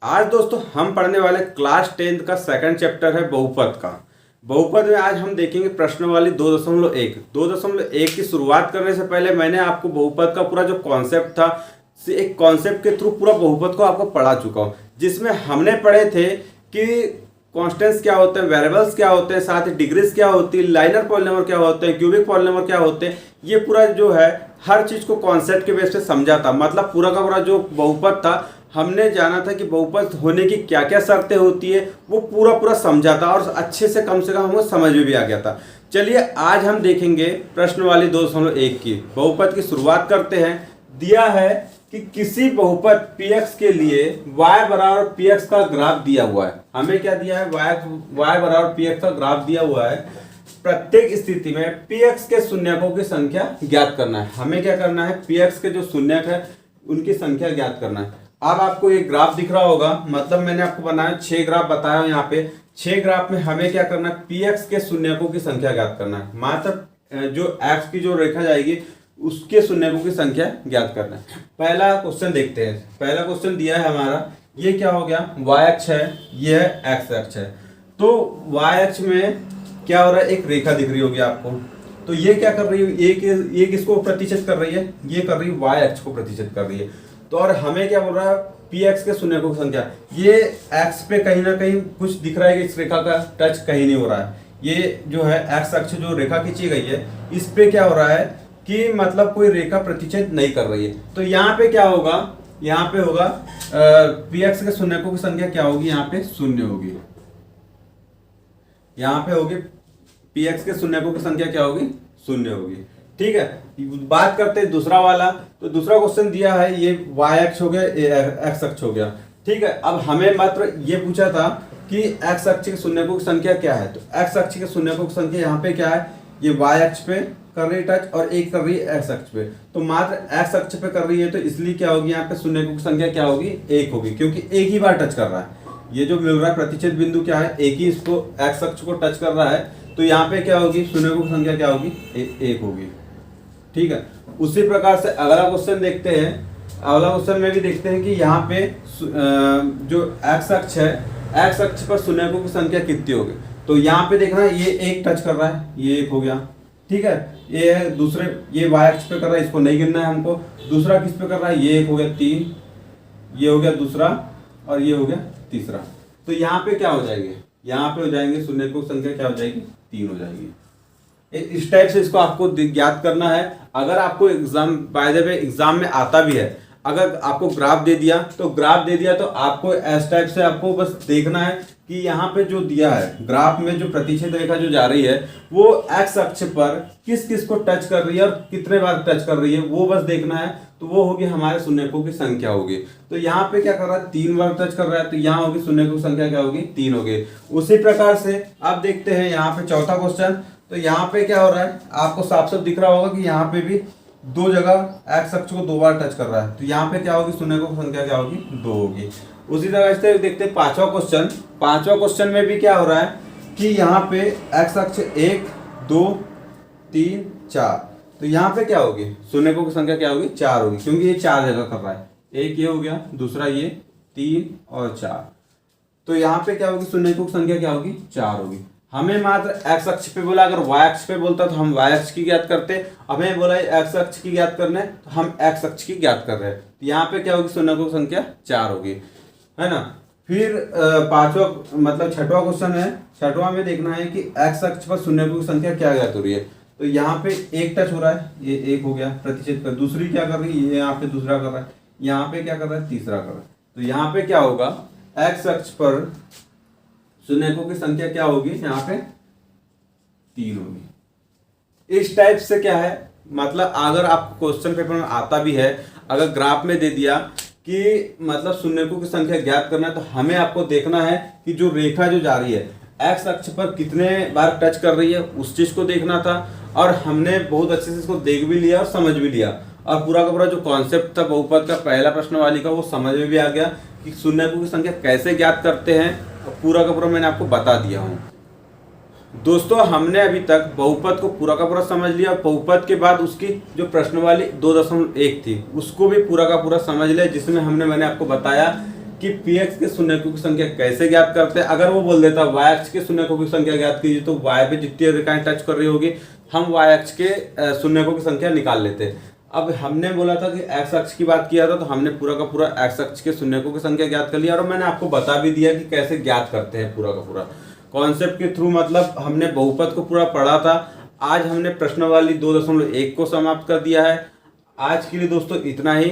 आज दोस्तों हम पढ़ने वाले क्लास 10th का सेकंड चैप्टर है बहुपद का। बहुपद में आज हम देखेंगे प्रश्नावली 2.1। 2.1 की शुरुआत करने से पहले मैंने आपको बहुपद का पूरा जो कॉन्सेप्ट था एक कॉन्सेप्ट के थ्रू पूरा बहुपद को आपको पढ़ा चुका हूँ, जिसमें हमने पढ़े थे कि कॉन्स्टेंट्स क्या होते हैं, वेरिएबल्स क्या होते हैं, साथ ही डिग्रीज क्या होती है, लाइनर पॉलिनॉमियल क्या होते हैं, क्यूबिक पॉलिनॉमियल क्या होते हैं। ये पूरा जो है हर चीज को कॉन्सेप्ट के बेस पे समझा था। मतलब पूरा का पूरा जो बहुपद था हमने जाना था कि बहुपद होने की क्या क्या शर्तें होती है, वो पूरा पूरा समझा था और अच्छे से कम हमको समझ में भी आ गया था। चलिए आज हम देखेंगे प्रश्नावली 2.1 की। बहुपद की शुरुआत करते हैं। दिया है कि किसी बहुपद px के लिए y बराबर px का ग्राफ दिया हुआ है। हमें क्या दिया है, y बराबर px का ग्राफ दिया हुआ है। प्रत्येक स्थिति में px के शून्यकों की संख्या ज्ञात करना है। हमें क्या करना है, px के जो शून्यक है उनकी संख्या ज्ञात करना है। अब आपको एक ग्राफ दिख रहा होगा, मतलब मैंने आपको बनाया 6 ग्राफ बताया यहाँ पे। 6 ग्राफ में हमें क्या करना है, px के शून्यकों की संख्या ज्ञात करना है। मात्र जो x की जो रेखा जाएगी उसके शून्यकों की संख्या ज्ञात करना है। पहला क्वेश्चन देखते हैं। पहला क्वेश्चन दिया है हमारा, ये क्या हो गया, y अक्ष है, ये x अक्ष है। तो y अक्ष में क्या हो रहा है, एक रेखा दिख रही होगी आपको। तो ये क्या कर रही है, ये किसको प्रतिशत कर रही है, ये कर रही है y अक्ष को प्रतिशत कर रही है। तो और हमें क्या बोल रहा है, px के शून्यकों की संख्या। ये x पे कहीं ना कहीं कुछ दिख रहा है कि इस रेखा का टच कहीं नहीं हो रहा है। ये जो है x अक्ष जो रेखा खींची गई है, इस पे क्या हो रहा है कि मतलब कोई रेखा प्रतिच्छेद नहीं कर रही है। तो यहाँ पे क्या होगा, यहाँ पे होगा px के शून्यकों की संख्या क्या होगी, यहाँ पे शून्य होगी। यहाँ पे होगी px के शून्यकों की संख्या क्या होगी, शून्य होगी। ठीक है, बात करते हैं दूसरा वाला। तो दूसरा क्वेश्चन दिया है, ये y अक्ष हो गया, ये x अक्ष हो गया। ठीक है, अब हमें मात्र ये पूछा था कि x अक्ष के शून्यकों की संख्या क्या है। तो x अक्ष के शून्यकों की संख्या यहाँ पे क्या है, ये y अक्ष पे कर रही टच और एक कर रही है x अक्ष पे। तो मात्र x अक्ष पे कर रही है, तो इसलिए क्या होगी, यहाँ पे शून्यकों की संख्या क्या होगी, एक होगी, क्योंकि एक ही बार टच कर रहा है। ये जो मिल रहा है प्रतिच्छेद बिंदु क्या है, एक ही इसको x अक्ष को टच कर रहा है। तो यहाँ पे क्या होगी, शून्यकों की संख्या क्या होगी, एक होगी। ठीक है, उसी प्रकार से अगला क्वेश्चन देखते हैं। अगला क्वेश्चन में भी देखते हैं कि यहाँ पे जो x अक्ष है, x अक्ष पर शून्यकों की संख्या कितनी होगी। तो यहाँ पे देखना, ये एक टच कर रहा है, ये एक हो गया। ठीक है, ये है दूसरे, ये y अक्ष पे कर रहा है, इसको नहीं गिनना है हमको। दूसरा किस पे कर रहा है, ये एक हो गया, 3, ये हो गया दूसरा, और ये हो गया तीसरा। तो यहाँ पे क्या हो जाएंगे, यहाँ पे हो जाएंगे शून्यकों की संख्या क्या हो जाएगी, 3 हो जाएगी। इस टाइप से इसको आपको ज्ञात करना है। अगर आपको exam by the way exam में आता भी है, अगर आपको ग्राफ दे दिया तो ग्राफ दे दिया, तो आपको इस टाइप से आपको बस देखना है कि यहाँ पे जो दिया है ग्राफ में जो प्रतिच्छेद रेखा जो जा रही है वो x अक्ष पर किस किस को टच कर रही है और कितने बार टच कर रही है, वो बस देखना है। तो वो होगी हमारे शून्यकों की संख्या होगी। तो यहाँ पे क्या कर रहा है, 3 बार टच कर रहा है, तो यहाँ होगी शून्यकों की संख्या क्या होगी, 3 होगी। उसी प्रकार से अब देखते हैं यहाँ पे चौथा क्वेश्चन। तो यहाँ पे क्या हो रहा है, आपको साफ साफ दिख रहा होगा कि यहाँ पे भी 2 जगह x अक्ष को 2 बार टच कर रहा है। तो यहाँ पे क्या होगी, शून्यकों की संख्या क्या होगी, 2 होगी। उसी तरह से देखते हैं पांचवा क्वेश्चन। पांचवा क्वेश्चन में भी क्या हो रहा है कि यहाँ पे x अक्ष 1 2 3 4। तो यहाँ पे क्या होगी, शून्यकों की संख्या क्या होगी, 4 होगी, क्योंकि ये 4 जगह कर रहा है। एक ये हो गया, दूसरा ये, 3 और 4। तो यहाँ पे क्या होगी, शून्यकों की संख्या क्या होगी, 4 होगी। हमें मात्र x अक्ष पे बोला, अगर y अक्ष पे बोलता तो हम y अक्ष की ज्ञात करते। हमें बोला x अक्ष की ज्ञात करना है, तो हम x अक्ष की ज्ञात कर रहे हैं। तो यहाँ पे क्या होगी, शून्यकों की संख्या 4 होगी, है ना। फिर पांचवा मतलब छठवां क्वेश्चन है। छठवां में देखना है कि x अक्ष पर शून्यकों की संख्या क्या ज्ञात हो रही है। तो यहाँ पे एक टच हो रहा है, ये एक हो गया प्रतिच्छेद कर। दूसरी क्या कर रही है, ये यहाँ पे दूसरा कर रहा है, यहाँ पे क्या कर रहा है, तीसरा कर रहा है। तो यहाँ पे क्या होगा, x अक्ष पर शून्यकों की संख्या क्या होगी, यहाँ पे 3 होगी। इस टाइप से क्या है, मतलब अगर आपको क्वेश्चन पेपर में आता भी है, अगर ग्राफ में दे दिया कि मतलब शून्यकों की संख्या ज्ञात करना है, तो हमें आपको देखना है कि जो रेखा जो जा रही है x अक्ष पर कितने बार टच कर रही है, उस चीज को देखना था। और हमने बहुत अच्छे से इसको देख भी लिया और समझ भी लिया, और पूरा का पूरा जो कॉन्सेप्ट था बहुपद का पहला प्रश्नावली का वो समझ में भी आ गया कि शून्यकों की संख्या कैसे ज्ञात करते हैं। पूरा का पूरा मैंने आपको बता दिया हूँ। दोस्तों हमने अभी तक बहुपद को पूरा का पूरा समझ लिया। बहुपद के बाद उसकी जो प्रश्नावली 2.1 थी उसको भी पूरा का पूरा समझ लिया, जिसमें मैंने आपको बताया कि पी एक्स के शून्यकों की संख्या कैसे ज्ञात करते हैं। अगर वो बोल देता वाई अक्ष के शून्यकों की संख्या ज्ञात कीजिए, तो वाई पे जितनी रेखाएं टच कर रही होगी हम वाई अक्ष के शून्यकों की संख्या निकाल लेते हैं। अब हमने बोला था कि एक्स अक्ष की बात किया था, तो हमने पूरा का पूरा एक्स अक्ष के शून्यकों की संख्या ज्ञात कर लिया, और मैंने आपको बता भी दिया कि कैसे ज्ञात करते हैं पूरा का पूरा कॉन्सेप्ट के थ्रू। मतलब हमने बहुपद को पूरा पढ़ा था। आज हमने प्रश्नावली 2.1 को समाप्त कर दिया है। आज के लिए दोस्तों इतना ही।